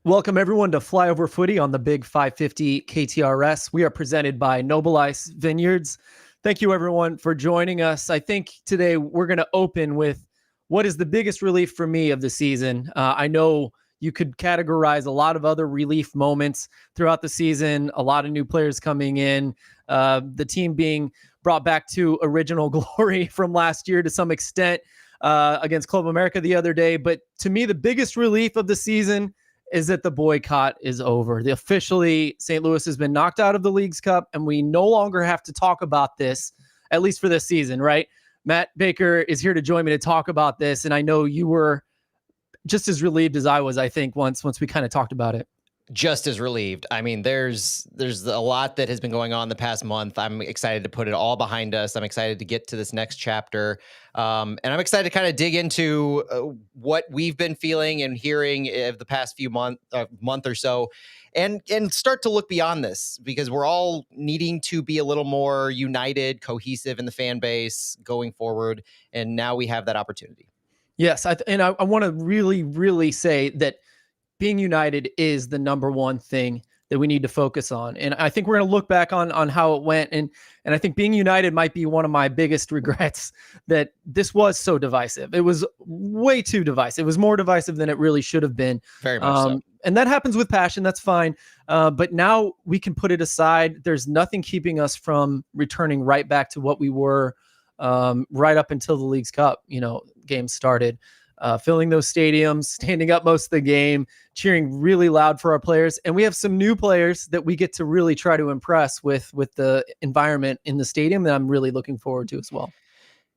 Welcome everyone to Flyover Footy on the Big 550 KTRS. We are presented by Noble Ice Vineyards. Thank you everyone for joining us. I think today we're going to open with what is the biggest relief for me of the season. I know you could categorize a lot of other relief moments throughout the season, a lot of new players coming in, the team being brought back to original glory from last year to some extent against Club America the other day. But to me, the biggest relief of the season is that the boycott is over. Officially, St. Louis has been knocked out of the League's Cup, and we no longer have to talk about this, at least for this season, right? Matt Baker is here to join me to talk about this, and I know you were just as relieved as I was, I think, once we kind of talked about it. Just as relieved. I mean, there's a lot that has been going on the past month. I'm excited to put it all behind us. I'm excited to get to this next chapter. And I'm excited to kind of dig into what we've been feeling and hearing of the past few month or so, and start to look beyond this, because we're all needing to be a little more united, cohesive in the fan base going forward. And now we have that opportunity. Yes. I want to really, really say that being united is the number one thing that we need to focus on. And I think we're going to look back on how it went. And I think being united might be one of my biggest regrets, that this was so divisive. It was way too divisive. It was more divisive than it really should have been. Very much so. And that happens with passion. That's fine. But now we can put it aside. There's nothing keeping us from returning right back to what we were right up until the League's Cup, game started. Filling those stadiums, standing up most of the game, cheering really loud for our players. And we have some new players that we get to really try to impress with the environment in the stadium that I'm really looking forward to as well.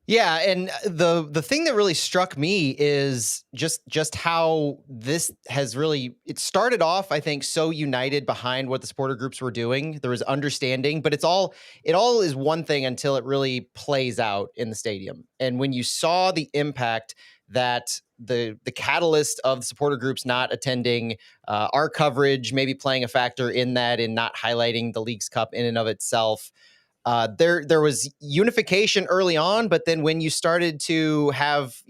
Yeah, and the thing that really struck me is just how this has really, it started off, I think, so united behind what the supporter groups were doing. There was understanding, but it all is one thing until it really plays out in the stadium. And when you saw the impact that the catalyst of the supporter groups not attending, our coverage maybe playing a factor in that, in not highlighting the League's Cup in and of itself. There was unification early on, but then when you started to have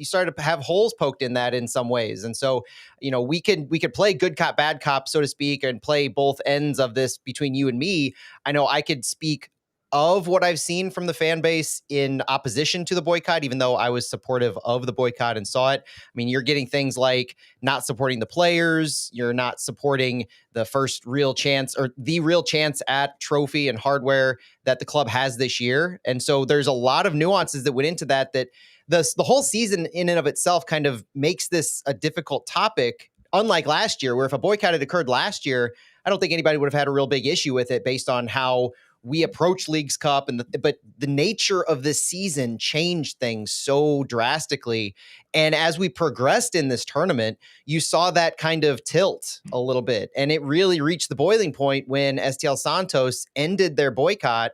holes poked in that in some ways. And so, we could play good cop, bad cop, so to speak, and play both ends of this between you and me. I know I could speak of what I've seen from the fan base in opposition to the boycott, even though I was supportive of the boycott and saw it. I mean, you're getting things like not supporting the players. You're not supporting the first real chance, or the real chance at trophy and hardware that the club has this year. And so there's a lot of nuances that went into that the whole season in and of itself kind of makes this a difficult topic. Unlike last year, where if a boycott had occurred last year, I don't think anybody would have had a real big issue with it based on how we approach League's Cup, but the nature of this season changed things so drastically. And as we progressed in this tournament, you saw that kind of tilt a little bit. And it really reached the boiling point when STL Santos ended their boycott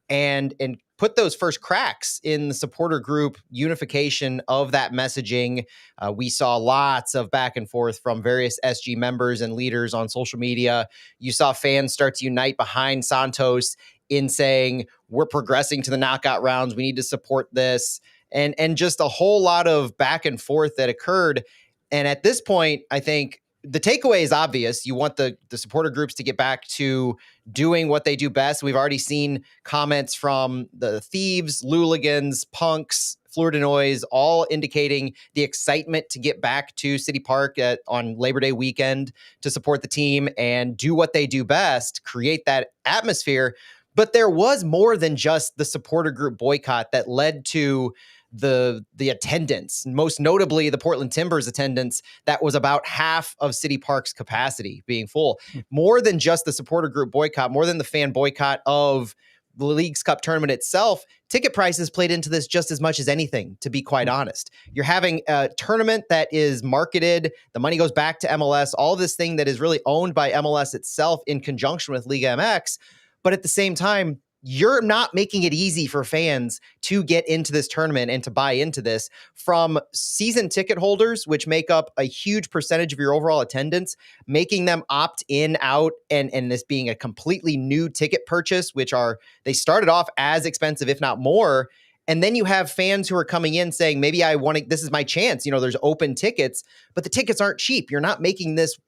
and put those first cracks in the supporter group unification of that messaging. We saw lots of back and forth from various SG members and leaders on social media. You saw fans start to unite behind Santos in saying, we're progressing to the knockout rounds, we need to support this, and just a whole lot of back and forth that occurred. And at this point, I think the takeaway is obvious. You want the supporter groups to get back to doing what they do best. We've already seen comments from the Thieves, Luligans, Punks, Florida Noise, all indicating the excitement to get back to City Park on Labor Day weekend to support the team and do what they do best, create that atmosphere. But there was more than just the supporter group boycott that led to the attendance, most notably the Portland Timbers attendance that was about half of City Park's capacity being full. More than just the supporter group boycott, more than the fan boycott of the League's Cup tournament itself, ticket prices played into this just as much as anything, to be quite honest. You're having a tournament that is marketed, the money goes back to MLS, all this thing that is really owned by MLS itself in conjunction with Liga MX. But at the same time, you're not making it easy for fans to get into this tournament and to buy into this, from season ticket holders, which make up a huge percentage of your overall attendance, making them opt in, out, and this being a completely new ticket purchase, they started off as expensive, if not more. And then you have fans who are coming in saying, maybe this is my chance. There's open tickets, but the tickets aren't cheap. You're not making this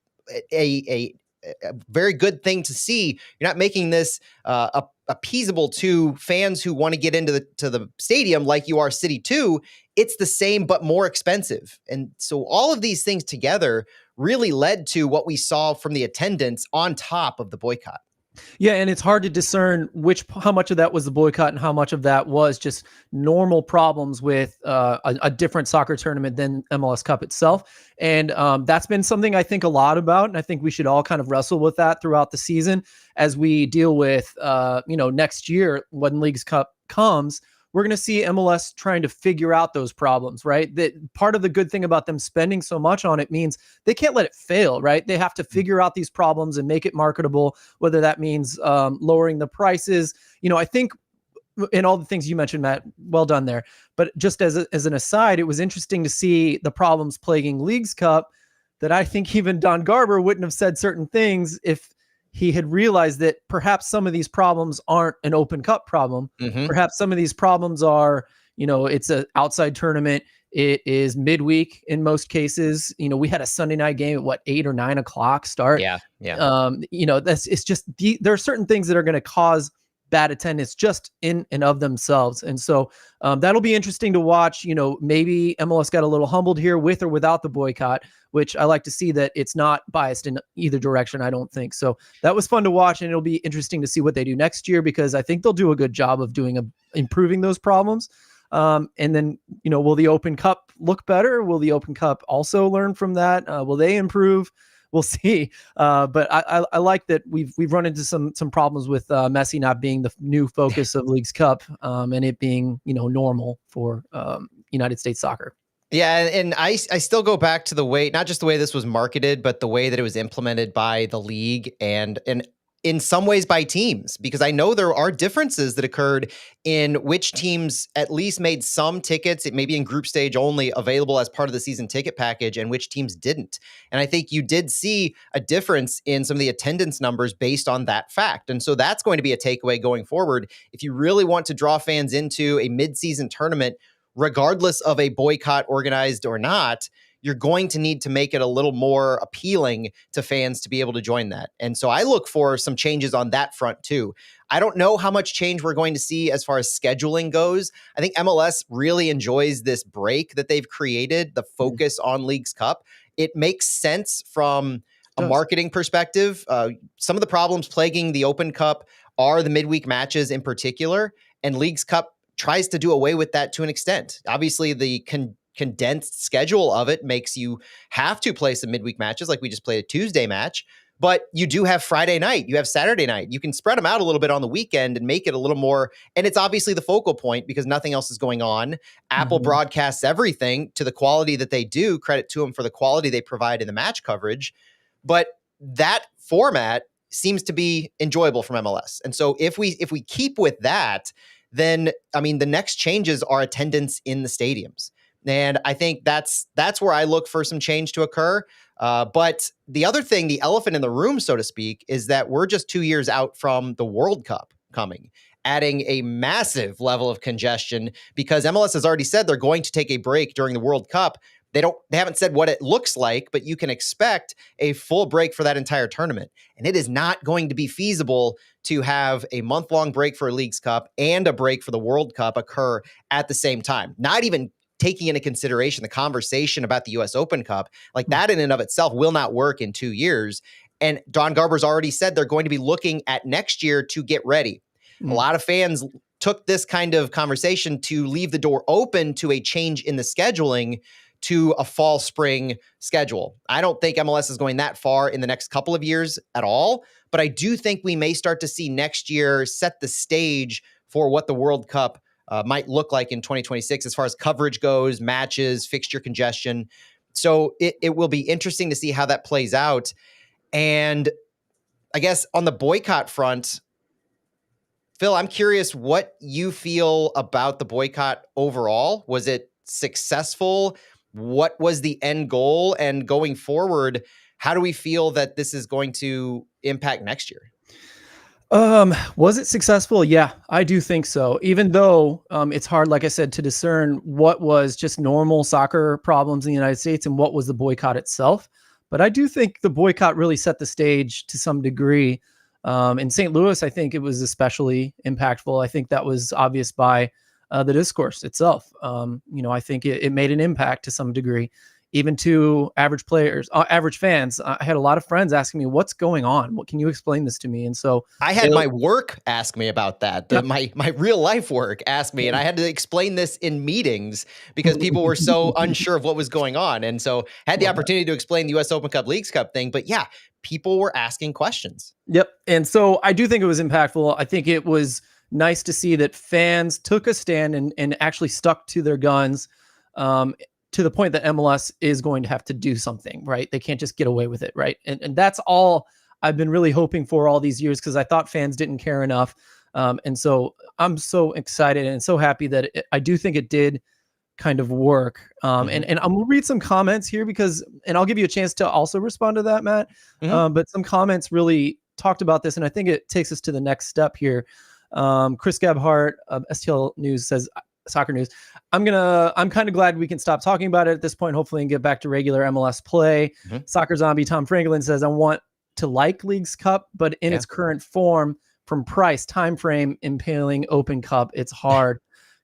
a very good thing to see. You're not making this appeasable to fans who want to get into the stadium like you are City 2. It's the same but more expensive. And so all of these things together really led to what we saw from the attendance on top of the boycott. Yeah, and it's hard to discern how much of that was the boycott and how much of that was just normal problems with a different soccer tournament than MLS Cup itself. And that's been something I think a lot about, and I think we should all kind of wrestle with that throughout the season as we deal with, next year when Leagues Cup comes. We're going to see MLS trying to figure out those problems, right? That part of the good thing about them spending so much on it means they can't let it fail, right? They have to figure out these problems and make it marketable, whether that means lowering the prices. I think in all the things you mentioned, Matt, well done there. But just as an aside, it was interesting to see the problems plaguing Leagues Cup that I think even Don Garber wouldn't have said certain things if he had realized that perhaps some of these problems aren't an Open Cup problem. Mm-hmm. Perhaps some of these problems are, it's an outside tournament. It is midweek in most cases. We had a Sunday night game at 8 or 9 o'clock start. Yeah. It's just there are certain things that are going to cause bad attendance just in and of themselves. And so that'll be interesting to watch. Maybe MLS got a little humbled here with or without the boycott, which I like to see that it's not biased in either direction, I don't think. So that was fun to watch, and it'll be interesting to see what they do next year, because I think they'll do a good job of improving those problems. And then, will the Open Cup look better? Will the Open Cup also learn from that? Will they improve? We'll see. But I like that we've run into some problems with Messi not being the new focus of Leagues Cup, and it being, normal for United States soccer. Yeah, and I still go back to the way, not just the way this was marketed, but the way that it was implemented by the league and in some ways by teams, because I know there are differences that occurred in which teams at least made some tickets, it may be in group stage only, available as part of the season ticket package, and which teams didn't. And I think you did see a difference in some of the attendance numbers based on that fact. And so that's going to be a takeaway going forward. If you really want to draw fans into a mid-season tournament, regardless of a boycott organized or not, you're going to need to make it a little more appealing to fans to be able to join that. And so I look for some changes on that front too. I don't know how much change we're going to see as far as scheduling goes. I think MLS really enjoys this break that they've created, the focus on Leagues Cup. It makes sense from a marketing perspective. Some of the problems plaguing the Open Cup are the midweek matches in particular, and Leagues Cup tries to do away with that to an extent. Obviously, the condensed schedule of it makes you have to play some midweek matches, like we just played a Tuesday match, but you do have Friday night, you have Saturday night. You can spread them out a little bit on the weekend and make it a little more, and it's obviously the focal point because nothing else is going on. Apple broadcasts everything to the quality that they do. Credit to them for the quality they provide in the match coverage. But that format seems to be enjoyable from MLS. And so if we keep with that, then, I mean, the next changes are attendance in the stadiums. And I think that's where I look for some change to occur. But the other thing, the elephant in the room, so to speak, is that we're just 2 years out from the World Cup coming, adding a massive level of congestion, because MLS has already said they're going to take a break during the World Cup. They haven't said what it looks like, but you can expect a full break for that entire tournament. And it is not going to be feasible to have a month-long break for a Leagues Cup and a break for the World Cup occur at the same time. Not even taking into consideration the conversation about the US Open Cup, like that in and of itself will not work in 2 years. And Don Garber's already said they're going to be looking at next year to get ready. A lot of fans took this kind of conversation to leave the door open to a change in the scheduling to a fall-spring schedule. I don't think MLS is going that far in the next couple of years at all, but I do think we may start to see next year set the stage for what the World Cup might look like in 2026 as far as coverage goes, matches, fixture congestion. So it will be interesting to see how that plays out. And I guess on the boycott front, Phil, I'm curious what you feel about the boycott overall. Was it successful? What was the end goal? And going forward, how do we feel that this is going to impact next year? Was it successful? Yeah, I do think so. Even though it's hard, like I said, to discern what was just normal soccer problems in the United States and what was the boycott itself. But I do think the boycott really set the stage to some degree. In St. Louis, I think it was especially impactful. I think that was obvious by the discourse itself. I think it made an impact to some degree, even to average players, average fans. I had a lot of friends asking me, "What's going on? What can you explain this to me?" And so I had my work ask me about that. My real life work asked me, and I had to explain this in meetings because people were so unsure of what was going on. And so I had the opportunity to explain the US Open Cup Leagues Cup thing. But yeah, people were asking questions. Yep. And so I do think it was impactful. I think it was nice to see that fans took a stand and actually stuck to their guns, to the point that MLS is going to have to do something, right? They can't just get away with it, right? And that's all I've been really hoping for all these years, because I thought fans didn't care enough. And so I'm so excited and so happy that I do think it did kind of work. And I'm gonna read some comments here and I'll give you a chance to also respond to that, Matt. But some comments really talked about this, and I think it takes us to the next step here. Chris Gebhardt of STL News says, Soccer News, I'm kind of glad we can stop talking about it at this point, hopefully, and get back to regular MLS play. Soccer Zombie Tom Franklin says, I want to like Leagues Cup, but in its current form, from price, time frame, impaling Open Cup, it's hard.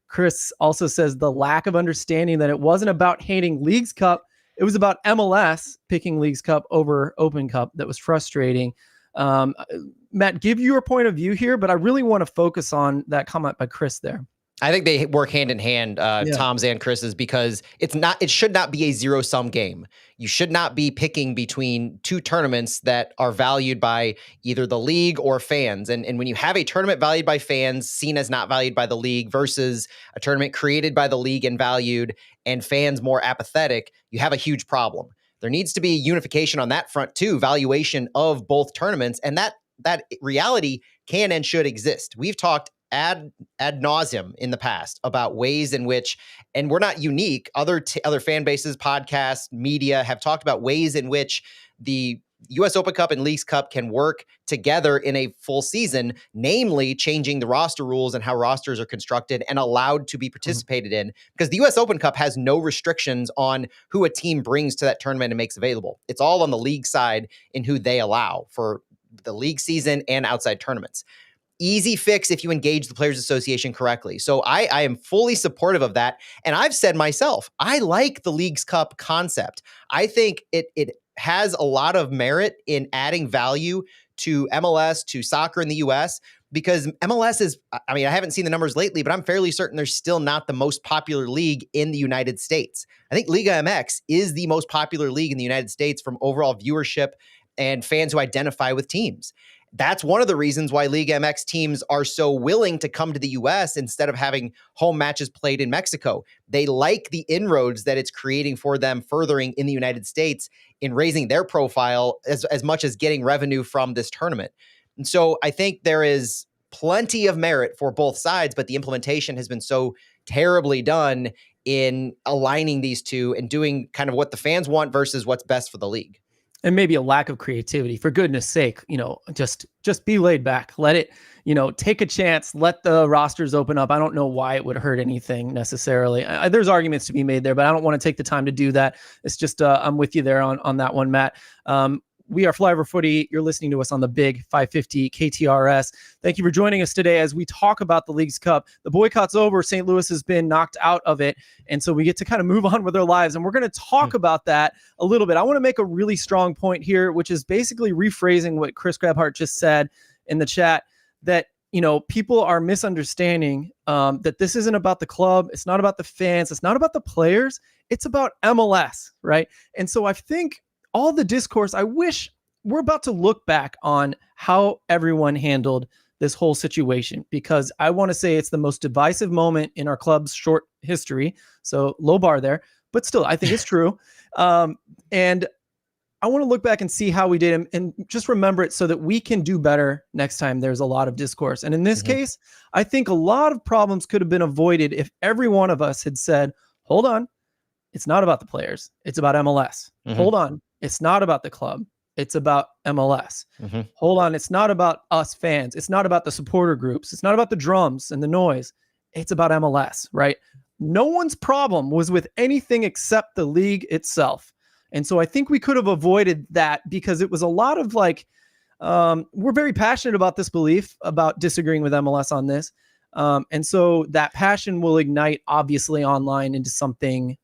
Chris also says the lack of understanding that it wasn't about hating Leagues Cup, it was about MLS picking Leagues Cup over Open Cup. That was frustrating. Matt, give your point of view here, but I really want to focus on that comment by Chris there. I think they work hand in hand, Tom's and Chris's, because it should not be a zero-sum game. You should not be picking between two tournaments that are valued by either the league or fans. And when you have a tournament valued by fans, seen as not valued by the league, versus a tournament created by the league and valued, and fans more apathetic, you have a huge problem. There needs to be unification on that front too, valuation of both tournaments, and that reality can and should exist. We've talked ad nauseum in the past about ways in which, and we're not unique, other fan bases, podcasts, media have talked about ways in which the US Open Cup and Leagues Cup can work together in a full season, namely changing the roster rules and how rosters are constructed and allowed to be participated in, because the US Open Cup has no restrictions on who a team brings to that tournament and makes available. It's all on the league side in who they allow for the league season and outside tournaments. Easy fix if you engage the Players Association correctly. So I am fully supportive of that. And I've said myself, I like the Leagues Cup concept. I think it has a lot of merit in adding value to MLS, to soccer in the US, because MLS is, I mean, I haven't seen the numbers lately, but I'm fairly certain they're still not the most popular league in the United States. I think Liga MX is the most popular league in the United States from overall viewership and fans who identify with teams. That's one of the reasons why Liga MX teams are so willing to come to the US instead of having home matches played in Mexico. They like the inroads that it's creating for them, furthering in the United States in raising their profile as much as getting revenue from this tournament. And so I think there is plenty of merit for both sides, but the implementation has been so terribly done in aligning these two and doing kind of what the fans want versus what's best for the league. And maybe a lack of creativity, for goodness sake, just be laid back, let it, take a chance, let the rosters open up. I don't know why it would hurt anything necessarily. There's arguments to be made there, but I don't want to take the time to do that. It's just, I'm with you there on that one, Matt. We are Flyover Footy. You're listening to us on the Big 550 KTRS. Thank you for joining us today as we talk about the Leagues Cup. The boycott's over. St. Louis has been knocked out of it. And so we get to kind of move on with our lives. And we're going to talk about that a little bit. I want to make a really strong point here, which is basically rephrasing what Chris Grabhart just said in the chat, that people are misunderstanding that this isn't about the club. It's not about the fans. It's not about the players. It's about MLS, right? And so I think all the discourse, I wish we're about to look back on how everyone handled this whole situation, because I want to say it's the most divisive moment in our club's short history. So low bar there, but still, I think it's true. And I want to look back and see how we did and just remember it so that we can do better next time there's a lot of discourse. And in this case, I think a lot of problems could have been avoided if every one of us had said, hold on, it's not about the players. It's about MLS. Hold on. It's not about the club. It's about MLS. Hold on. It's not about us fans. It's not about the supporter groups. It's not about the drums and the noise. It's about MLS, right? No one's problem was with anything except the league itself. And so I think we could have avoided that, because it was a lot of like, we're very passionate about this belief about disagreeing with MLS on this. And so that passion will ignite obviously online into something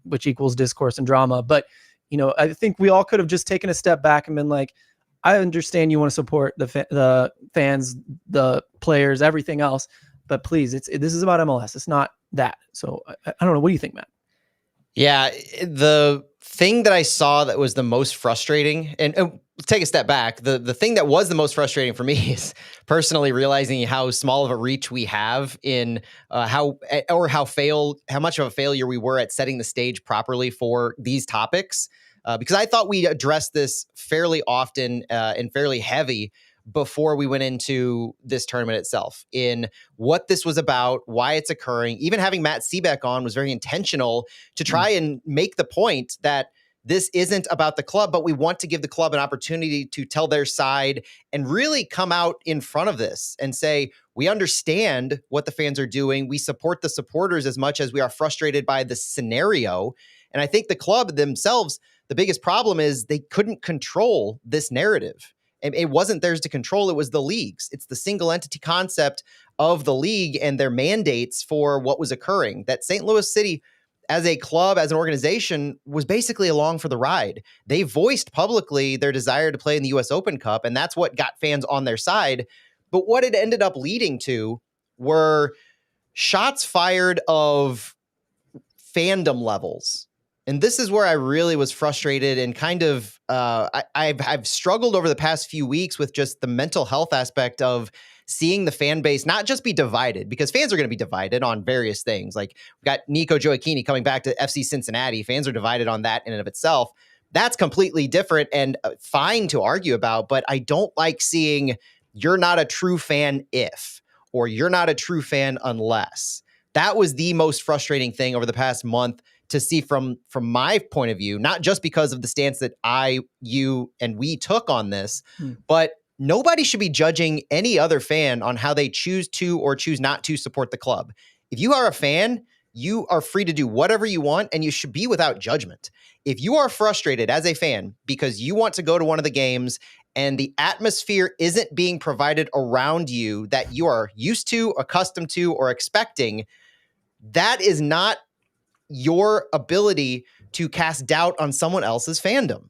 which equals discourse and drama. But, I think we all could have just taken a step back and been like, I understand you want to support the fans, the players, everything else, but please, this is about MLS. It's not that. So I don't know. What do you think, Matt? Yeah, the thing that I saw that was the most frustrating, and let's take a step back. The thing that was the most frustrating for me is personally realizing how small of a reach we have in how much of a failure we were at setting the stage properly for these topics. Because I thought we addressed this fairly often and fairly heavy before we went into this tournament itself, in what this was about, why it's occurring. Even having Matt Seebeck on was very intentional to try and make the point that this isn't about the club, but we want to give the club an opportunity to tell their side and really come out in front of this and say, we understand what the fans are doing. We support the supporters as much as we are frustrated by the scenario. And I think the club themselves, the biggest problem is they couldn't control this narrative. It wasn't theirs to control. It was the league's. It's the single entity concept of the league and their mandates for what was occurring. That St. Louis City, as a club, as an organization, was basically along for the ride. They voiced publicly their desire to play in the US Open Cup, and that's what got fans on their side. But what it ended up leading to were shots fired of fandom levels. And this is where I really was frustrated and kind of I've struggled over the past few weeks with just the mental health aspect of seeing the fan base not just be divided, because fans are going to be divided on various things. Like, we got Nico Gioacchini coming back to FC Cincinnati. Fans are divided on that in and of itself. That's completely different and fine to argue about, but I don't like seeing you're not a true fan if, or you're not a true fan unless. That was the most frustrating thing over the past month to see from my point of view, not just because of the stance that you, and we took on this, but nobody should be judging any other fan on how they choose to or choose not to support the club. If you are a fan, you are free to do whatever you want, and you should be without judgment. If you are frustrated as a fan because you want to go to one of the games and the atmosphere isn't being provided around you that you are used to, accustomed to, or expecting, that is not your ability to cast doubt on someone else's fandom.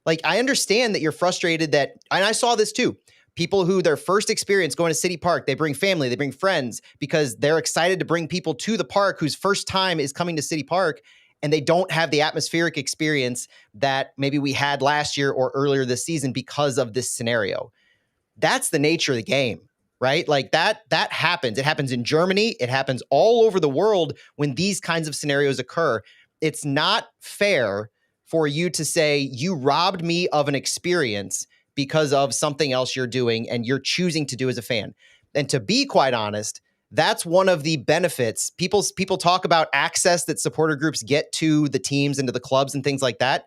Like, I understand that you're frustrated that, and I saw this too, people who their first experience going to City Park, they bring family, they bring friends because they're excited to bring people to the park whose first time is coming to City Park, and they don't have the atmospheric experience that maybe we had last year or earlier this season because of this scenario. That's the nature of the game. Right? Like that happens. It happens in Germany. It happens all over the world when these kinds of scenarios occur. It's not fair for you to say you robbed me of an experience because of something else you're doing and you're choosing to do as a fan. And to be quite honest, that's one of the benefits. People talk about access that supporter groups get to the teams and to the clubs and things like that.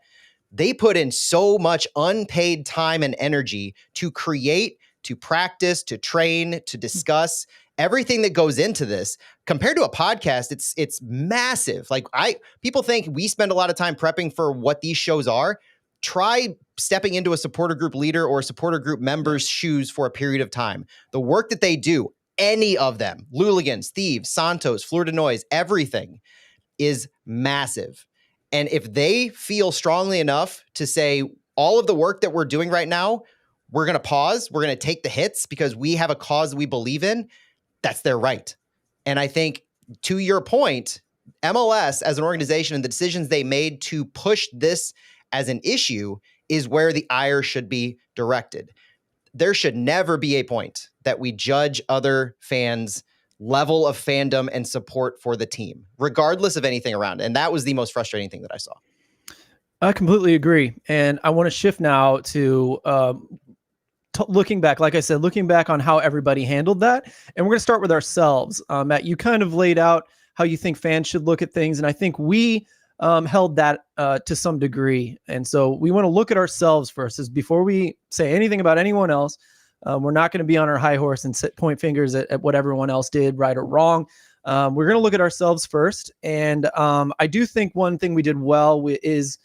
They put in so much unpaid time and energy to create, to practice, to train, to discuss everything that goes into this. Compared to a podcast, it's massive. Like, people think we spend a lot of time prepping for what these shows are. Try stepping into a supporter group leader or a supporter group member's shoes for a period of time. The work that they do, any of them, Luligans, Thieves, Santos, Fleur de Noise, everything is massive. And if they feel strongly enough to say, all of the work that we're doing right now, we're going to pause, we're going to take the hits because we have a cause that we believe in, that's their right. And I think, to your point, MLS as an organization and the decisions they made to push this as an issue is where the ire should be directed. There should never be a point that we judge other fans' level of fandom and support for the team, regardless of anything around it. And that was the most frustrating thing that I saw. I completely agree. And I want to shift now to looking back, like I said, looking back on how everybody handled that. And we're going to start with ourselves. Matt, you kind of laid out how you think fans should look at things. And I think we held that to some degree. And so we want to look at ourselves first, is before we say anything about anyone else. We're not going to be on our high horse and point fingers at what everyone else did, right or wrong. We're going to look at ourselves first. And I do think one thing we did well is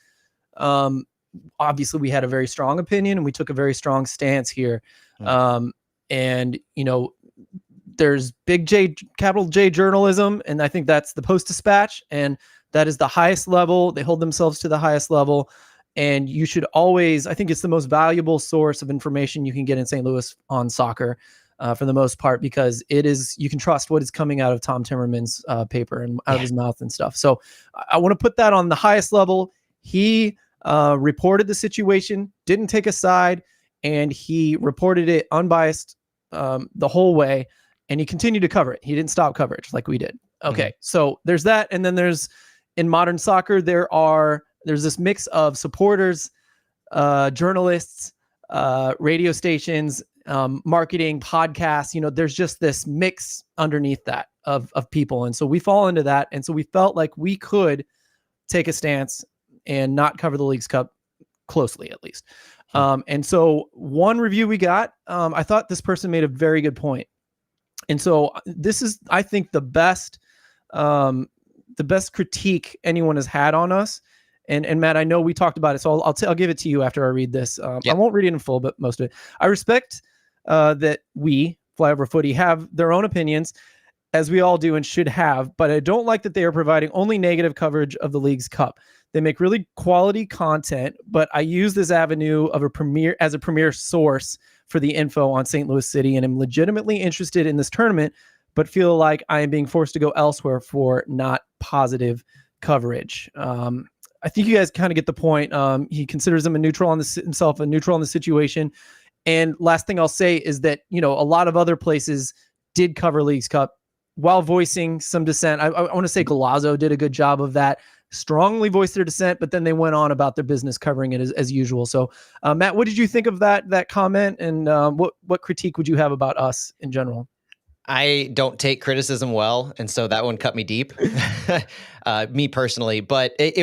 Obviously we had a very strong opinion and we took a very strong stance here. And, there's big J, capital J journalism. And I think that's the Post-Dispatch. And that is the highest level. They hold themselves to the highest level. And you should always, I think it's the most valuable source of information you can get in St. Louis on soccer for the most part, because it is, you can trust what is coming out of Tom Timmerman's paper and out of his mouth and stuff. So I want to put that on the highest level. He reported the situation, didn't take a side, and he reported it unbiased the whole way. And he continued to cover it. He didn't stop coverage like we did. Okay. So there's that. And then there's, in modern soccer, there's this mix of supporters, journalists, radio stations, marketing, podcasts. There's just this mix underneath that of people. And so we fall into that. And so we felt like we could take a stance and not cover the Leagues Cup closely, at least. And so one review we got, I thought this person made a very good point. And so this is, I think, the best critique anyone has had on us. And Matt, I know we talked about it, so I'll give it to you after I read this. I won't read it in full, but most of it. I respect that we, Flyover Footy, have their own opinions, as we all do and should have, but I don't like that they are providing only negative coverage of the Leagues Cup. They make really quality content, but I use this avenue of as a premier source for the info on St. Louis City, and am legitimately interested in this tournament, but feel like I am being forced to go elsewhere for not positive coverage. I think you guys kind of get the point. He considers himself a neutral on the situation. And last thing I'll say is that, a lot of other places did cover Leagues Cup while voicing some dissent. I want to say Golazo did a good job of that, strongly voiced their dissent, but then they went on about their business covering it as usual. So Matt, what did you think of that comment? And what critique would you have about us in general? I don't take criticism well, and so that one cut me deep, me personally. But it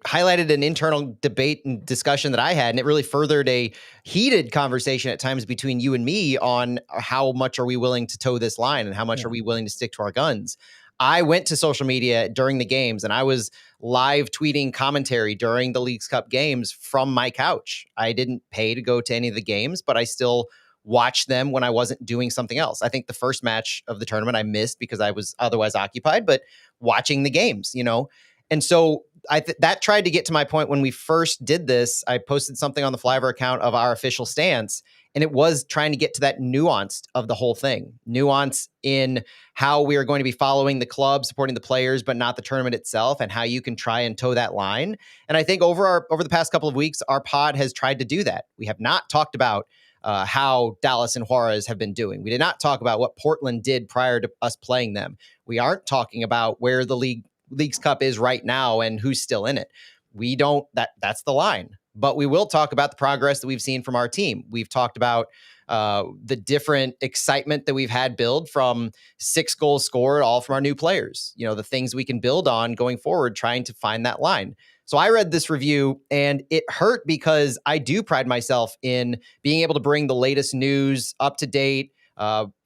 highlighted an internal debate and discussion that I had, and it really furthered a heated conversation at times between you and me on how much are we willing to toe this line and how much are we willing to stick to our guns. I went to social media during the games, and I was live tweeting commentary during the Leagues Cup games from my couch. I didn't pay to go to any of the games, but I still watch them when I wasn't doing something else. I think the first match of the tournament I missed because I was otherwise occupied, but watching the games, And so that tried to get to my point when we first did this. I posted something on the Flyover account of our official stance, and it was trying to get to that nuance of the whole thing. Nuance in how we are going to be following the club, supporting the players, but not the tournament itself, and how you can try and toe that line. And I think over the past couple of weeks, our pod has tried to do that. We have not talked about how Dallas and Juarez have been doing. We did not talk about what Portland did prior to us playing them. We aren't talking about where the Leagues Cup is right now and who's still in it. We don't, that's the line. But we will talk about the progress that we've seen from our team. We've talked about the different excitement that we've had build from 6 goals scored, all from our new players. The things we can build on going forward, trying to find that line. So I read this review and it hurt because I do pride myself in being able to bring the latest news up to date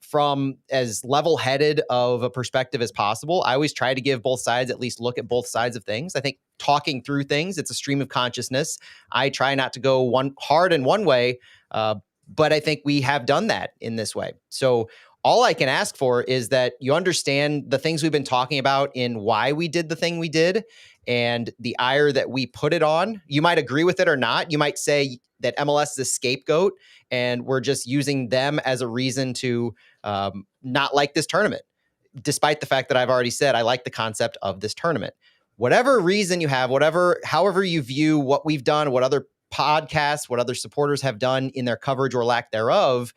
from as level-headed of a perspective as possible. I always try to give both sides, at least look at both sides of things. I think talking through things, it's a stream of consciousness. I try not to go hard in one way, but I think we have done that in this way. So all I can ask for is that you understand the things we've been talking about in why we did the thing we did and the ire that we put it on. You might agree with it or not. You might say that MLS is a scapegoat and we're just using them as a reason to not like this tournament, despite the fact that I've already said I like the concept of this tournament. Whatever reason you have, however you view what we've done, what other podcasts, what other supporters have done in their coverage or lack thereof,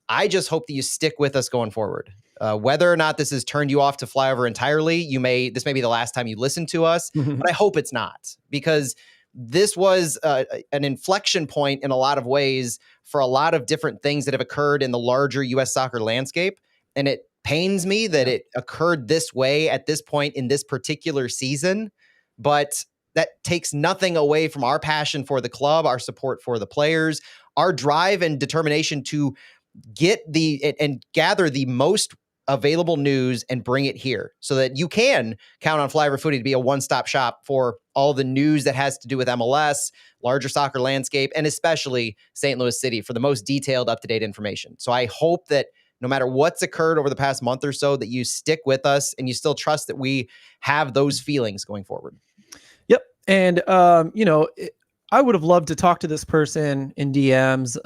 I just hope that you stick with us going forward. Whether or not this has turned you off to Flyover entirely, this may be the last time you listen to us, but I hope it's not, because this was an inflection point in a lot of ways for a lot of different things that have occurred in the larger U.S. soccer landscape. And it pains me that it occurred this way at this point in this particular season, but that takes nothing away from our passion for the club, our support for the players, our drive and determination to get and gather the most available news and bring it here so that you can count on Flyover Footy to be a one-stop shop for all the news that has to do with MLS, larger soccer landscape, and especially St. Louis City for the most detailed, up-to-date information. So I hope that no matter what's occurred over the past month or so, that you stick with us and you still trust that we have those feelings going forward. Yep. And, I would have loved to talk to this person in DMs,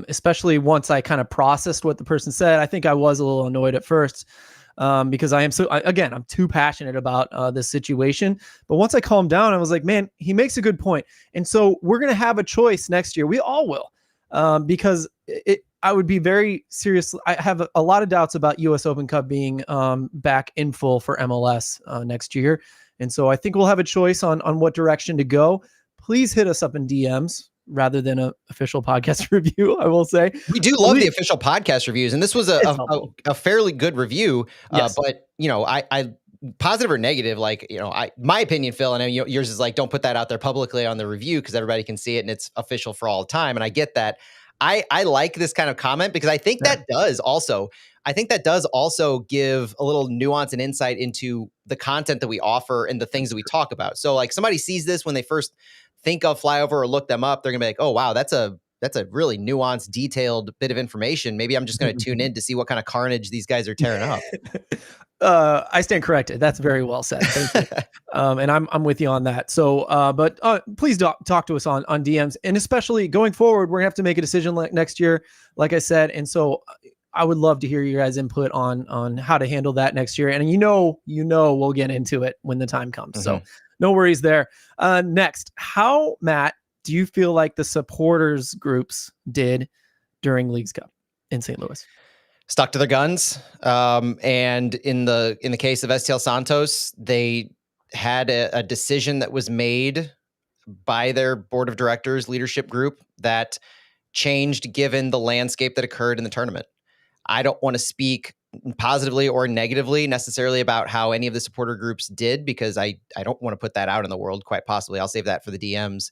especially once I kind of processed what the person said. I think I was a little annoyed at first because I'm too passionate about this situation. But once I calmed down, I was like, man, he makes a good point. And so we're going to have a choice next year. We all will, because I would be very serious. I have a lot of doubts about US Open Cup being back in full for MLS next year. And so I think we'll have a choice on what direction to go. Please hit us up in DMs rather than an official podcast review, I will say. We do love the official podcast reviews, and this was a fairly good review. Yes. But, I positive or negative, my opinion, Phil, and I know yours is like, don't put that out there publicly on the review because everybody can see it and it's official for all time. And I get that. I like this kind of comment because I think that does also give a little nuance and insight into the content that we offer and the things that we talk about. So like somebody sees this when they first think of Flyover or look them up, they're gonna be like, oh wow, that's a really nuanced, detailed bit of information. Maybe I'm just gonna tune in to see what kind of carnage these guys are tearing up. I stand corrected. That's very well said. Thank you. And I'm with you on that. So, but please talk to us on DMs, and especially going forward, we're gonna have to make a decision next year, like I said. And so I would love to hear your guys' input on how to handle that next year. And we'll get into it when the time comes. Mm-hmm. So no worries there. Next, how, Matt, do you feel like the supporters groups did during Leagues Cup in St. Louis? Stuck to their guns. And in the case of STL Santos, they had a decision that was made by their board of directors leadership group that changed given the landscape that occurred in the tournament. I don't want to speak positively or negatively necessarily about how any of the supporter groups did, because I don't want to put that out in the world, quite possibly. I'll save that for the DMs.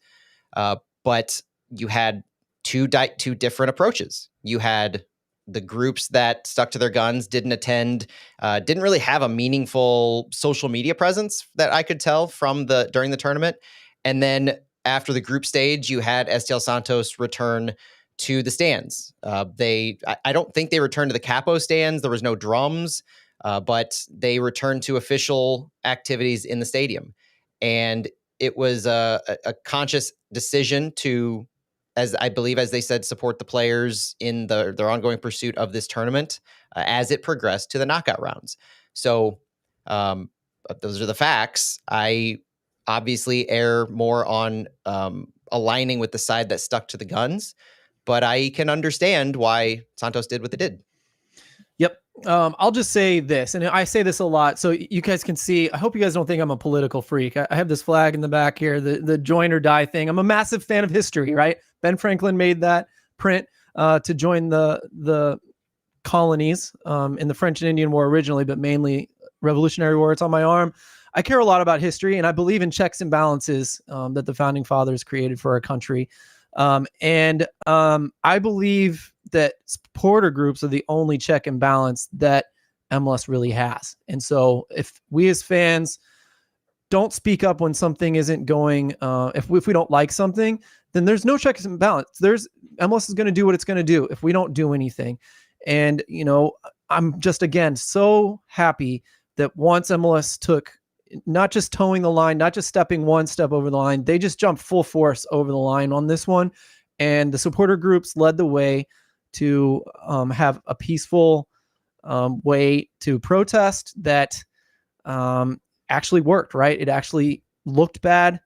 But you had two different approaches. You had the groups that stuck to their guns, didn't attend, didn't really have a meaningful social media presence that I could tell during the tournament. And then after the group stage, you had STL Santos return to the stands. I don't think they returned to the capo stands. There was no drums, but they returned to official activities in the stadium. And it was a conscious decision to, as they said, support the players in their ongoing pursuit of this tournament as it progressed to the knockout rounds. So those are the facts. I obviously err more on aligning with the side that stuck to the guns, but I can understand why Santos did what they did. Yep. I'll just say this, and I say this a lot, so you guys can see. I hope you guys don't think I'm a political freak. I have this flag in the back here, the join or die thing. I'm a massive fan of history, right? Ben Franklin made that print to join the colonies in the French and Indian War originally, but mainly Revolutionary War. It's on my arm. I care a lot about history, and I believe in checks and balances that the founding fathers created for our country. And I believe that supporter groups are the only check and balance that MLS really has. And so if we as fans don't speak up when something isn't going, if we don't like something, then there's no checks and balance. MLS is going to do what it's going to do if we don't do anything. And, I'm just, again, so happy that once MLS took not just towing the line, not just stepping one step over the line, they just jumped full force over the line on this one. And the supporter groups led the way to have a peaceful way to protest that actually worked, right? It actually looked bad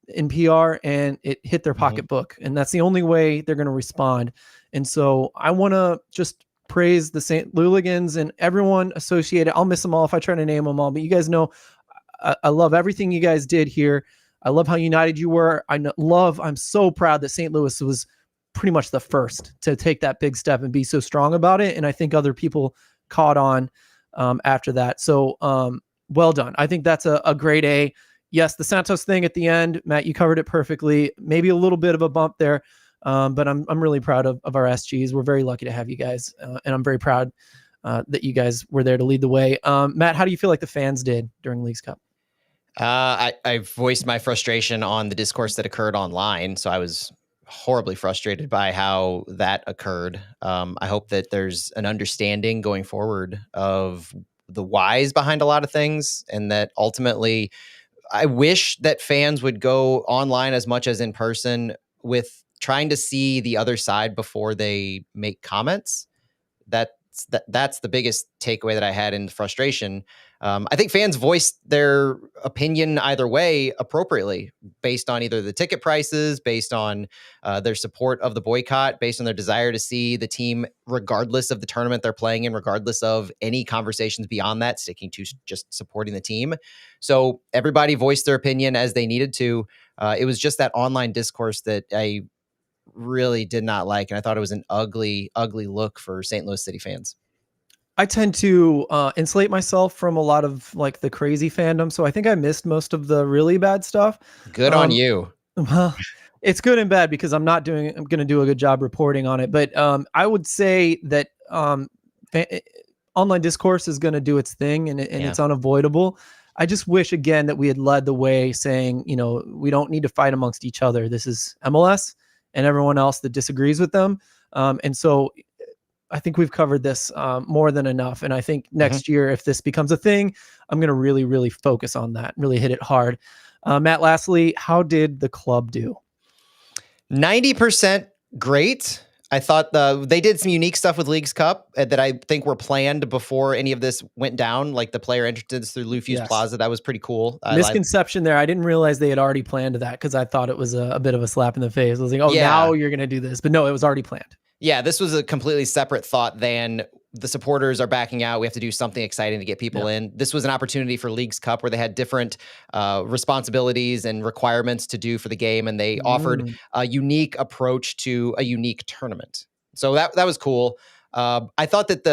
in PR and it hit their pocketbook. And that's the only way they're going to respond. And so I want to just praise the St. Louligans and everyone associated. I'll miss them all if I try to name them all, but you guys know I love everything you guys did here. I love how united you were. I'm so proud that St. Louis was pretty much the first to take that big step and be so strong about it. And I think other people caught on after that. So well done. I think that's a great A. Yes, the Santos thing at the end, Matt, you covered it perfectly. Maybe a little bit of a bump there, but I'm really proud of our SGs. We're very lucky to have you guys, and I'm very proud that you guys were there to lead the way. Matt, how do you feel like the fans did during Leagues Cup? I voiced my frustration on the discourse that occurred online, so I was horribly frustrated by how that occurred. I hope that there's an understanding going forward of the whys behind a lot of things, and that ultimately, I wish that fans would go online as much as in person with trying to see the other side before they make comments. That's the biggest takeaway that I had in the frustration. I think fans voiced their opinion either way appropriately, based on either the ticket prices, based on their support of the boycott, based on their desire to see the team, regardless of the tournament they're playing in, regardless of any conversations beyond that, sticking to just supporting the team. So everybody voiced their opinion as they needed to. It was just that online discourse that I really did not like, and I thought it was an ugly, ugly look for St. Louis City fans. I tend to insulate myself from a lot of like the crazy fandom, so I think I missed most of the really bad stuff. Good on you. Well, it's good and bad because I'm going to do a good job reporting on it. But I would say that online discourse is going to do its thing, and it's unavoidable. I just wish again that we had led the way, saying, we don't need to fight amongst each other. This is MLS and everyone else that disagrees with them. And so I think we've covered this more than enough. And I think next year, if this becomes a thing, I'm going to really, really focus on that, really hit it hard. Matt, lastly, how did the club do? 90% great. I thought they did some unique stuff with Leagues Cup that I think were planned before any of this went down, like the player entrances through Lufuse Plaza. That was pretty cool. Misconception there. I didn't realize they had already planned that, because I thought it was a bit of a slap in the face. I was like, oh, now you're going to do this. But no, it was already planned. Yeah, this was a completely separate thought than the supporters are backing out. We have to do something exciting to get people in. This was an opportunity for Leagues Cup where they had different responsibilities and requirements to do for the game, and they offered a unique approach to a unique tournament. So that was cool. I thought that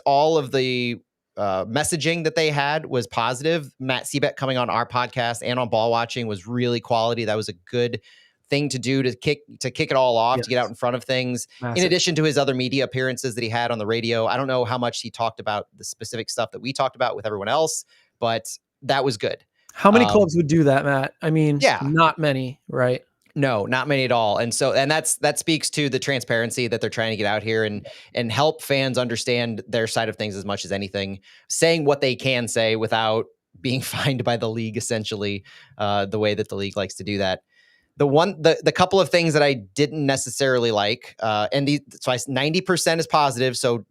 all of the messaging that they had was positive. Matt Seabeck coming on our podcast and on Ball Watching was really quality. That was a good thing to do to kick it all off, to get out in front of things. Massive. In addition to his other media appearances that he had on the radio. I don't know how much he talked about the specific stuff that we talked about with everyone else, but that was good. How many clubs would do that, Matt? I mean, not many, right? No, not many at all. And that speaks to the transparency that they're trying to get out here and help fans understand their side of things as much as anything, saying what they can say without being fined by the league, essentially, the way that the league likes to do that. The couple of things that I didn't necessarily like, so 90% is positive. So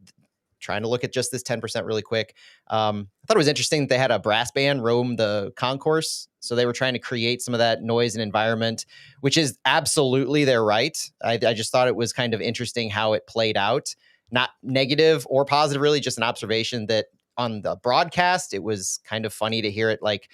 trying to look at just this 10% really quick. I thought it was interesting that they had a brass band roam the concourse. So they were trying to create some of that noise and environment, which is absolutely their right. I just thought it was kind of interesting how it played out. Not negative or positive, really, just an observation that on the broadcast, it was kind of funny to hear it like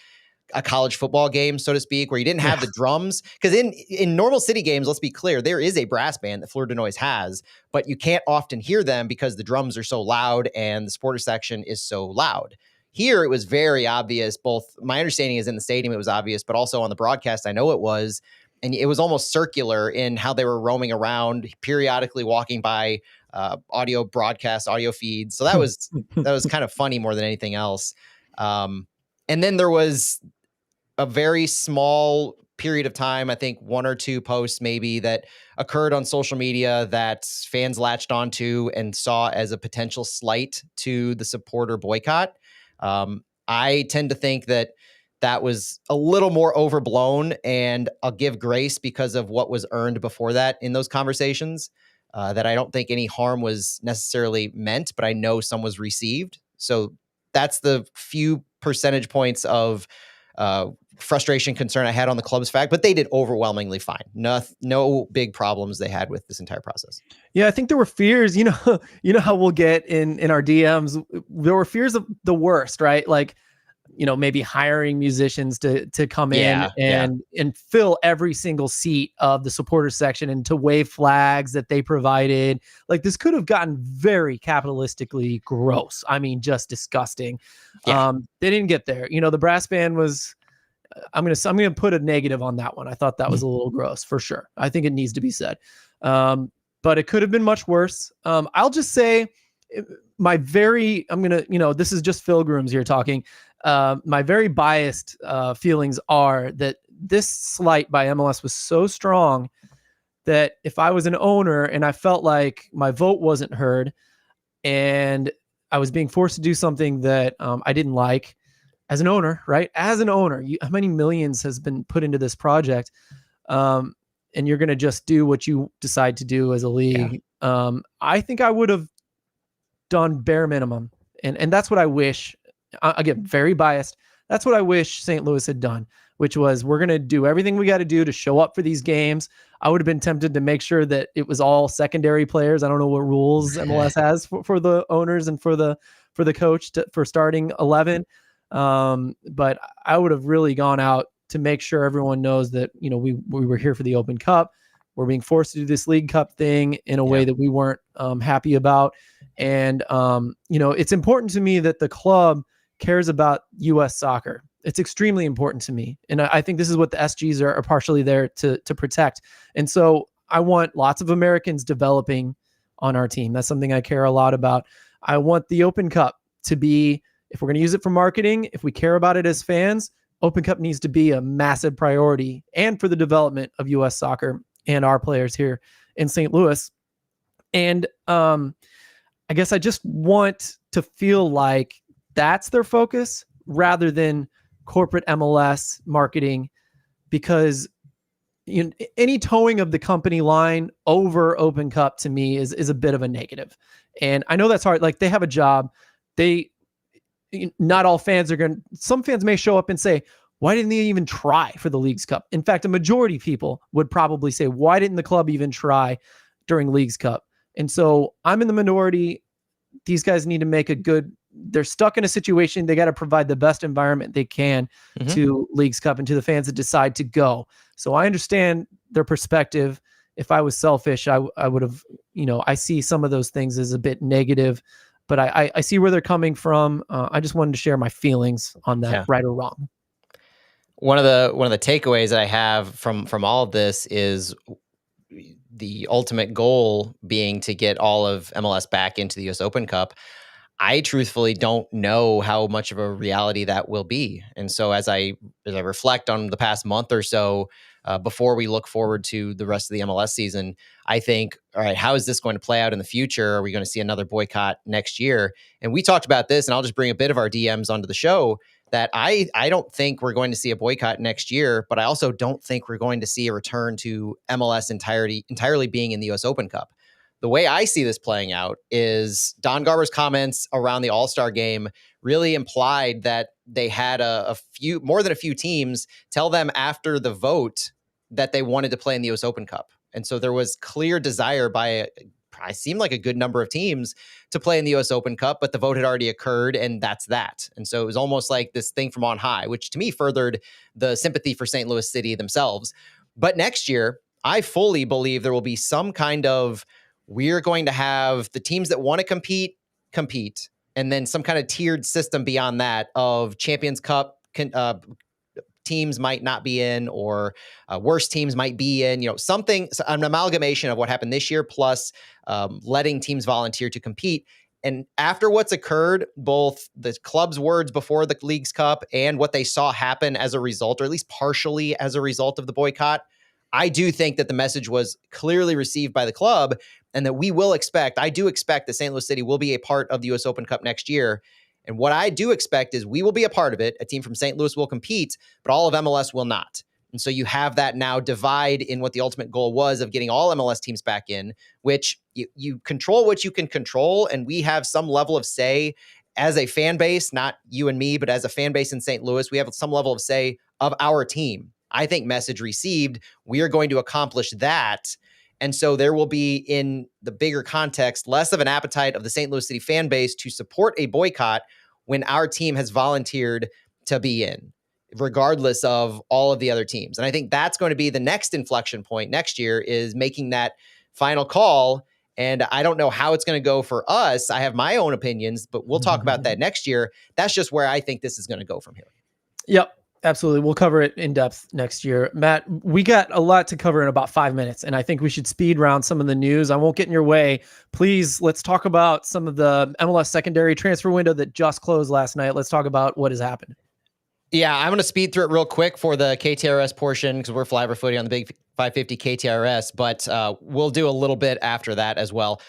a college football game, so to speak, where you didn't have the drums. Because in normal city games, let's be clear, there is a brass band that Fleur de Noise has, but you can't often hear them because the drums are so loud and the supporter section is so loud. Here, it was very obvious. Both my understanding is in the stadium, it was obvious, but also on the broadcast, I know it was. And it was almost circular in how they were roaming around, periodically walking by audio broadcast, audio feeds. So that was kind of funny more than anything else. And then there was a very small period of time, I think one or two posts maybe, that occurred on social media that fans latched onto and saw as a potential slight to the supporter boycott. I tend to think that was a little more overblown, and I'll give grace because of what was earned before that in those conversations, that I don't think any harm was necessarily meant, but I know some was received. So that's the few percentage points of frustration, concern I had on the club's fact, but they did overwhelmingly fine. No big problems they had with this entire process. Yeah, I think there were fears, you know how we'll get in our DMs, there were fears of the worst, right? Like, maybe hiring musicians to come in and fill every single seat of the supporter section and to wave flags that they provided. Like, this could have gotten very capitalistically gross. I mean, just disgusting. They didn't get there. The brass band was, I'm gonna put a negative on that one. I thought that was a little gross for sure. I think it needs to be said. But it could have been much worse. I'll just say I'm going to, this is just Phil Grooms here talking. My very biased feelings are that this slight by MLS was so strong that if I was an owner and I felt like my vote wasn't heard and I was being forced to do something that I didn't like as an owner, right? As an owner, how many millions has been put into this project? And you're going to just do what you decide to do as a league. Yeah. I think I would have done bare minimum. And that's what I wish. I get very biased. That's what I wish St. Louis had done, which was we're going to do everything we got to do to show up for these games. I would have been tempted to make sure that it was all secondary players. I don't know what rules MLS has for the owners and for the coach for starting 11. But I would have really gone out to make sure everyone knows that, we were here for the Open Cup. We're being forced to do this League Cup thing in a way that we weren't happy about. And, it's important to me that the club cares about U.S. soccer. It's extremely important to me. And I think this is what the SGs are partially there to protect. And so I want lots of Americans developing on our team. That's something I care a lot about. I want the Open Cup to be, if we're going to use it for marketing, if we care about it as fans, Open Cup needs to be a massive priority and for the development of U.S. soccer and our players here in St. Louis. And I guess I just want to feel like that's their focus rather than corporate MLS marketing, because any towing of the company line over Open Cup to me is a bit of a negative. And I know that's hard. Like, they have a job. Not all fans are some fans may show up and say, why didn't they even try for the Leagues Cup? In fact, a majority of people would probably say, why didn't the club even try during Leagues Cup? And so I'm in the minority. These guys need to they're stuck in a situation. They got to provide the best environment they can to Leagues Cup and to the fans that decide to go. So I understand their perspective. If I was selfish, I would have, I see some of those things as a bit negative, but I see where they're coming from. I just wanted to share my feelings on that, right or wrong. One of the takeaways that I have from all of this is the ultimate goal being to get all of MLS back into the US Open Cup. I truthfully don't know how much of a reality that will be. And so as I reflect on the past month or so, before we look forward to the rest of the MLS season, I think, all right, how is this going to play out in the future? Are we going to see another boycott next year? And we talked about this, and I'll just bring a bit of our DMs onto the show, that I don't think we're going to see a boycott next year, but I also don't think we're going to see a return to MLS entirely being in the US Open Cup. The way I see this playing out is Don Garber's comments around the All-Star game really implied that they had more than a few teams tell them after the vote that they wanted to play in the US Open Cup. And so there was clear desire by I seemed like a good number of teams to play in the US Open Cup, but the vote had already occurred, and that's that. And so it was almost like this thing from on high, which to me furthered the sympathy for St. Louis City themselves. But next year, I fully believe there will be some kind of, we're going to have the teams that want to compete, and then some kind of tiered system beyond that of Champions Cup teams might not be in, or worse teams might be in, an amalgamation of what happened this year, plus letting teams volunteer to compete. And after what's occurred, both the club's words before the Leagues Cup and what they saw happen as a result, or at least partially as a result of the boycott, I do think that the message was clearly received by the club, and that I do expect that St. Louis City will be a part of the US Open Cup next year. And what I do expect is we will be a part of it. A team from St. Louis will compete, but all of MLS will not. And so you have that now divide in what the ultimate goal was of getting all MLS teams back in, which you control what you can control. And we have some level of say as a fan base, not you and me, but as a fan base in St. Louis, we have some level of say of our team. I think message received, we are going to accomplish that. And so there will be, in the bigger context, less of an appetite of the St. Louis City fan base to support a boycott when our team has volunteered to be in, regardless of all of the other teams. And I think that's going to be the next inflection point next year, is making that final call. And I don't know how it's going to go for us. I have my own opinions, but we'll talk about that next year. That's just where I think this is going to go from here. Yep. Absolutely. We'll cover it in depth next year. Matt, we got a lot to cover in about 5 minutes, and I think we should speed round some of the news. I won't get in your way. Please, let's talk about some of the MLS secondary transfer window that just closed last night. Let's talk about what has happened. Yeah, I'm going to speed through it real quick for the KTRS portion because we're Flyover Footy on the big 550 KTRS, but we'll do a little bit after that as well.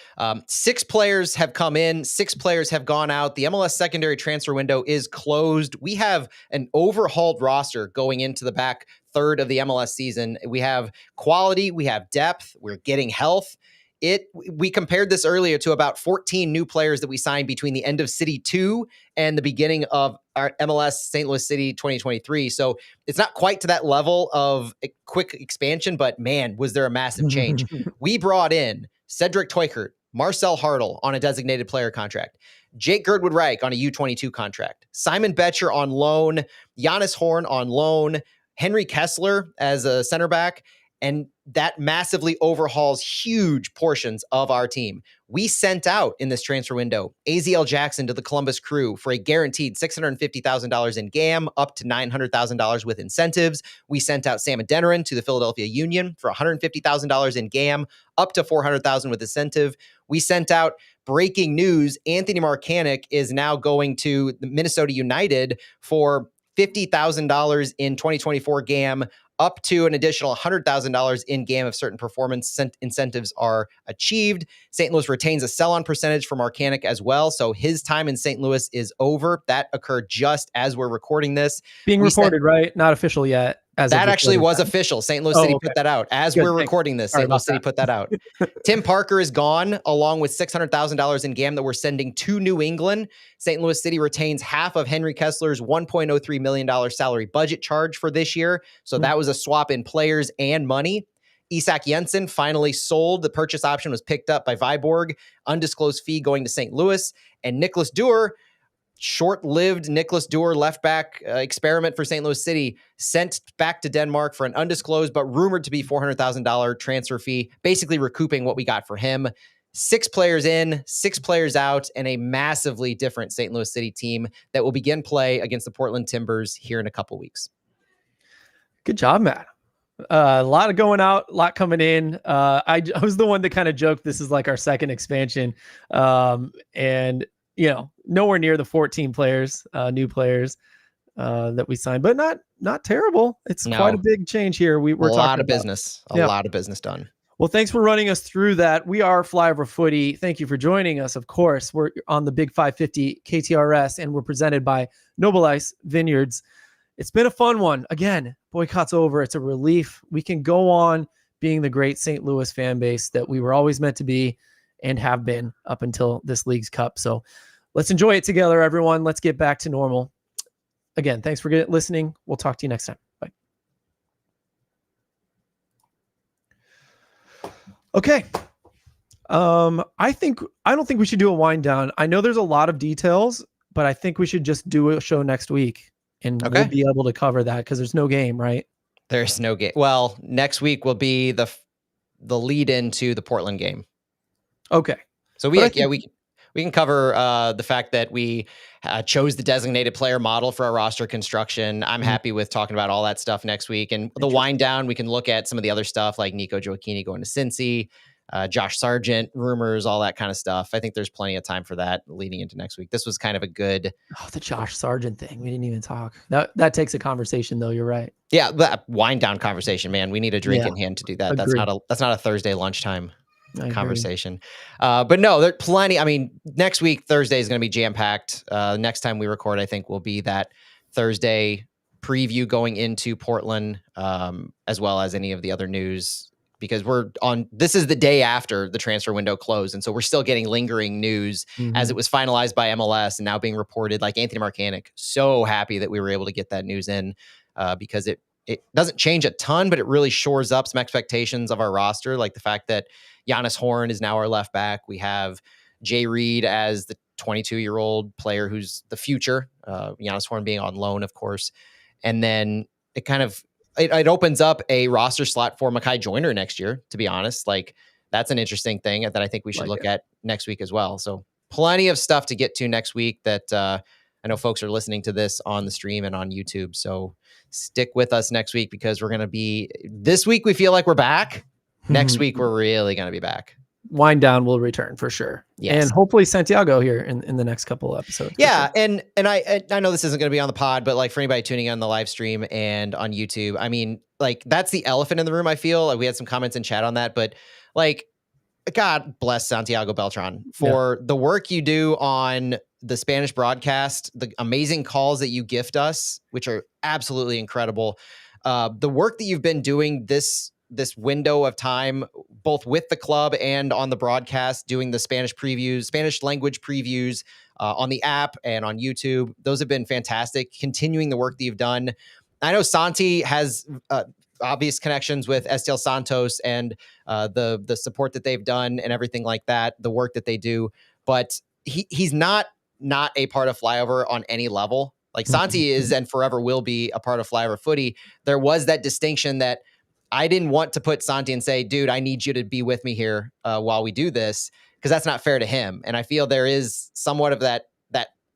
6 players have come in, 6 players have gone out. The MLS secondary transfer window is closed. We have an overhauled roster going into the back third of the MLS season. We have quality, we have depth, we're getting health. We compared this earlier to about 14 new players that we signed between the end of City 2 and the beginning of our MLS St. Louis City 2023. So it's not quite to that level of a quick expansion, but man, was there a massive change. We brought in Cedric Teukert, Marcel Hartl on a designated player contract, Jake Girdwood-Reich on a U22 contract, Simon Betcher on loan, Giannis Horn on loan, Henry Kessler as a center back, and that massively overhauls huge portions of our team. We sent out in this transfer window AZL Jackson to the Columbus Crew for a guaranteed $650,000 in GAM, up to $900,000 with incentives. We sent out Sam Adeniran to the Philadelphia Union for $150,000 in GAM, up to $400,000 with incentive. We sent out, breaking news, Anthony Marcanic is now going to the Minnesota United for $50,000 in 2024 GAM, up to an additional $100,000 in GAM if certain performance incentives are achieved. St. Louis retains a sell-on percentage for Marcanic as well, so his time in St. Louis is over. That occurred just as we're recording this. Being reported, right? Not official yet. That actually was official. St. Louis City put that out. As we're recording this, St. Louis City put that out. Tim Parker is gone, along with $600,000 in GAM that we're sending to New England. St. Louis City retains half of Henry Kessler's $1.03 million salary budget charge for this year. So that was a swap in players and money. Isak Jensen finally sold. The purchase option was picked up by Viborg. Undisclosed fee going to St. Louis. And Nicholas Dewar, short-lived Nicholas Dewar left back experiment for St. Louis City, sent back to Denmark for an undisclosed but rumored to be $400,000 transfer fee, basically recouping what we got for him. 6 players in, 6 players out, and a massively different St. Louis City team that will begin play against the Portland Timbers here in a couple weeks. Good job, Matt. A lot of going out, a lot coming in. I was the one that kind of joked this is like our second expansion. And nowhere near the 14 players, new players that we signed, but not terrible. It's quite a big change here. We're talking a lot of business done. Well, thanks for running us through that. We are Flyover Footy. Thank you for joining us. Of course, we're on the big 550 KTRS, and we're presented by Noble Ice Vineyards. It's been a fun one. Again, Boycott's over. It's a relief. We can go on being the great St. Louis fan base that we were always meant to be and have been up until this league's cup. So let's enjoy it together, everyone. Let's get back to normal. Again, thanks for listening. We'll talk to you next time. Bye. Okay. I don't think we should do a wind down. I know there's a lot of details, but I think we should just do a show next week and we'll be able to cover that because there's no game, right? There's no game. Well, next week will be the lead into the Portland game. Okay. So we can cover the fact that we chose the designated player model for our roster construction. I'm happy with talking about all that stuff next week. And the wind down, we can look at some of the other stuff like Nico Gioacchini going to Cincy, Josh Sargent, rumors, all that kind of stuff. I think there's plenty of time for that leading into next week. This was kind of a good... Oh, the Josh Sargent thing. We didn't even talk. That takes a conversation, though. You're right. Yeah, that wind down conversation, man. We need a drink in hand to do that. Agreed. That's not a Thursday lunchtime conversation. But no, there's plenty. I mean, next week, Thursday is going to be jam-packed. Next time we record, I think will be that Thursday preview going into Portland, as well as any of the other news, because this is the day after the transfer window closed. And so we're still getting lingering news as it was finalized by MLS and now being reported, like Anthony Marcanic. So happy that we were able to get that news in, because it doesn't change a ton, but it really shores up some expectations of our roster. Like the fact that Giannis Horn is now our left back. We have Jay Reed as the 22-year-old player who's the future, Giannis Horn being on loan, of course. And then it opens up a roster slot for Mekhi Joyner next year, to be honest. Like, that's an interesting thing that I think we should look at next week as well. So plenty of stuff to get to next week that I know folks are listening to this on the stream and on YouTube. So stick with us next week because we're going to be, this week we feel like we're back. Next week we're really going to be back. Wind Down will return for sure. Yes. And hopefully Santiago here in the next couple of episodes. Yeah. Sure. And I know this isn't going to be on the pod, but like for anybody tuning in on the live stream and on YouTube, I mean, like that's the elephant in the room. I feel like we had some comments in chat on that, but like, God bless Santiago Beltran for the work you do on the Spanish broadcast, the amazing calls that you gift us, which are absolutely incredible. The work that you've been doing this window of time, both with the club and on the broadcast, doing the Spanish previews, Spanish language previews on the app and on YouTube. Those have been fantastic. Continuing the work that you've done. I know Santi has obvious connections with STL Santos and the support that they've done and everything like that, the work that they do. But he's not a part of Flyover on any level. Like Santi is and forever will be a part of Flyover Footy. There was that distinction that I didn't want to put Santi and say, dude, I need you to be with me here while we do this, because that's not fair to him. And I feel there is somewhat of that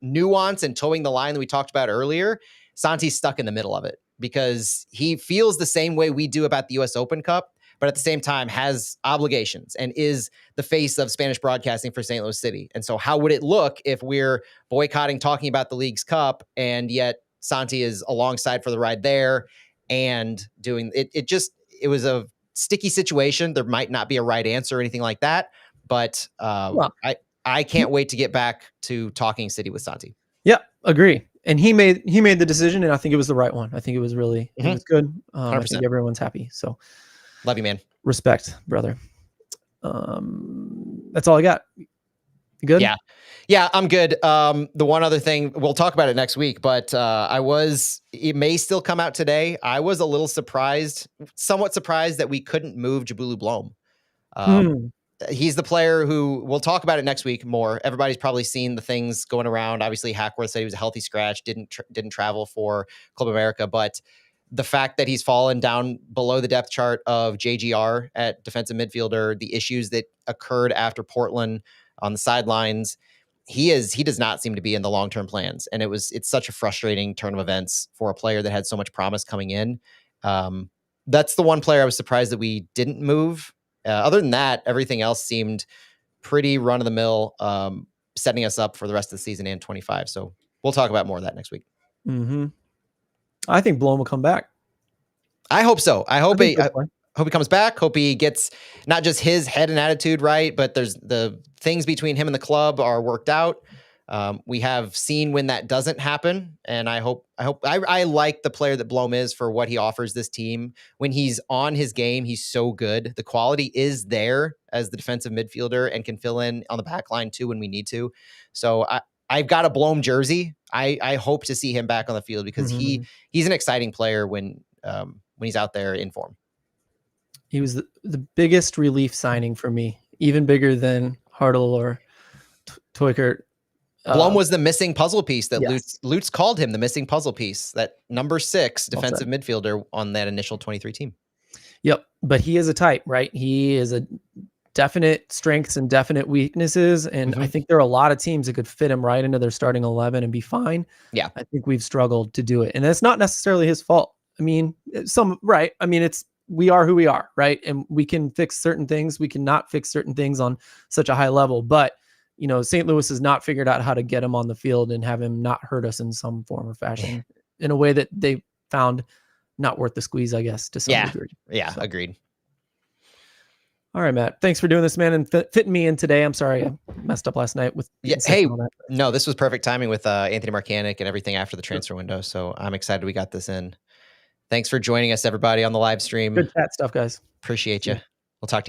nuance and towing the line that we talked about earlier. Santi's stuck in the middle of it because he feels the same way we do about the US Open Cup, but at the same time has obligations and is the face of Spanish broadcasting for St. Louis City. And so how would it look if we're boycotting talking about the league's cup and yet Santi is alongside for the ride there and doing it? It was a sticky situation. There might not be a right answer or anything like that, but I can't wait to get back to talking City with Santi. Yeah, agree. And he made the decision, and I think it was the right one. I think it was really it was good. I think everyone's happy. So love you, man. Respect, brother. That's all I got. You good? Yeah, I'm good. The one other thing, we'll talk about it next week, but it may still come out today. I was a little somewhat surprised that we couldn't move Jabulu Blom. He's the player who, we'll talk about it next week more. Everybody's probably seen the things going around. Obviously, Hackworth said he was a healthy scratch, didn't travel for Club America, but the fact that he's fallen down below the depth chart of JGR at defensive midfielder, the issues that occurred after Portland on the sidelines, he does not seem to be in the long-term plans. And it's such a frustrating turn of events for a player that had so much promise coming in. That's the one player I was surprised that we didn't move. Other than that, everything else seemed pretty run-of-the-mill, setting us up for the rest of the season and 25. So we'll talk about more of that next week. I think Blom will come back. I hope so. I hope he comes back. Hope he gets not just his head and attitude right, but there's the things between him and the club are worked out. We have seen when that doesn't happen, and I like the player that Blom is for what he offers this team. When he's on his game, he's so good. The quality is there as the defensive midfielder and can fill in on the back line too when we need to. So I've got a Blom jersey. I hope to see him back on the field because he's an exciting player when he's out there in form. He was the biggest relief signing for me, even bigger than Hartl or Toykert. Blom was the missing puzzle piece that Lutz called him, the missing puzzle piece, that number 6 defensive midfielder on that initial 23 team. Yep. But he is a type, right? He is a definite strengths and definite weaknesses. And I think there are a lot of teams that could fit him right into their starting 11 and be fine. Yeah. I think we've struggled to do it. And it's not necessarily his fault. I mean, we are who we are, right? And we can fix certain things. We cannot fix certain things on such a high level. But St. Louis has not figured out how to get him on the field and have him not hurt us in some form or fashion in a way that they found not worth the squeeze, I guess, to some degree. Yeah, so. Agreed. All right, Matt. Thanks for doing this, man, and fitting me in today. I'm sorry I messed up last night with. No, this was perfect timing with Anthony Marcanic and everything after the transfer window. So I'm excited we got this in. Thanks for joining us, everybody, on the live stream. Good chat stuff, guys. Appreciate you. We'll talk to you.